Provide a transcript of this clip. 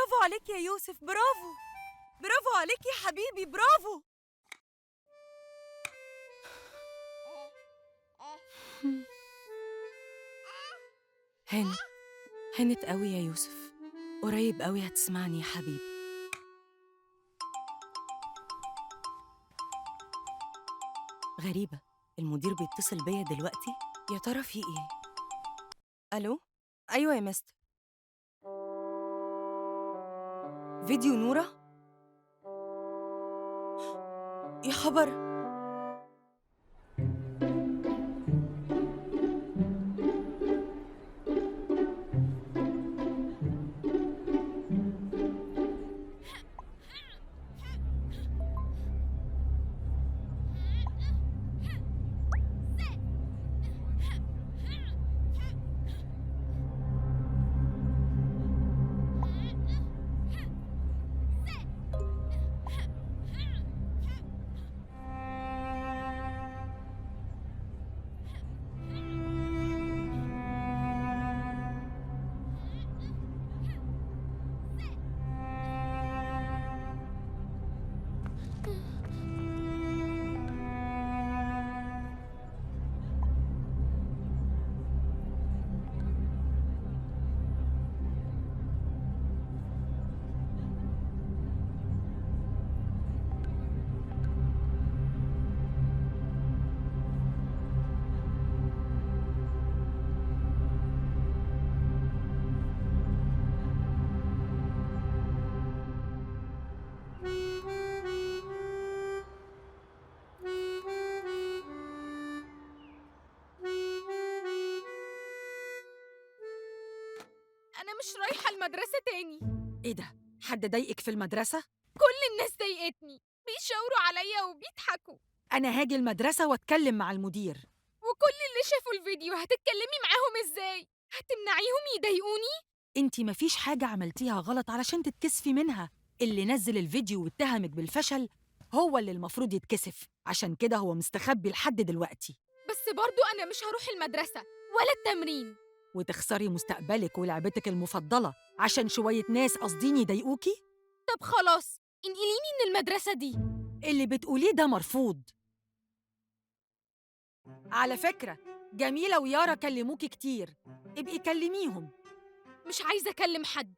برافو عليك يا يوسف، برافو. برافو عليك يا حبيبي، برافو. هانت هانت قوي يا يوسف، قريب قوي هتسمعني يا حبيبي. غريبة، المدير بيتصل بيا دلوقتي، يا ترى في ايه؟ الو، ايوه يا مستر. فيديو نورة؟ يا خبر. أنا مش رايحة المدرسة تاني. ايه ده؟ حد ضايقك في المدرسة؟ كل الناس ضايقتني، بيشاوروا عليا وبيضحكوا، أنا هاجي المدرسة واتكلم مع المدير. وكل اللي شافوا الفيديو هتتكلمي معاهم ازاي؟ هتمنعيهم يضايقوني؟ انتي مفيش حاجة عملتيها غلط علشان تتكسفي منها. اللي نزل الفيديو واتهمك بالفشل هو اللي المفروض يتكسف، عشان كده هو مستخبي لحد دلوقتي. بس برضو أنا مش هروح المدرسة ولا التمرين. وتخسري مستقبلك ولعبتك المفضلة عشان شوية ناس قاصدين يضايقوكي؟ طب خلاص، انقليني من المدرسة دي. اللي بتقوليه ده مرفوض. على فكرة، جميلة ويارا كلموكي كتير، ابقي كلميهم. مش عايزة أكلم حد.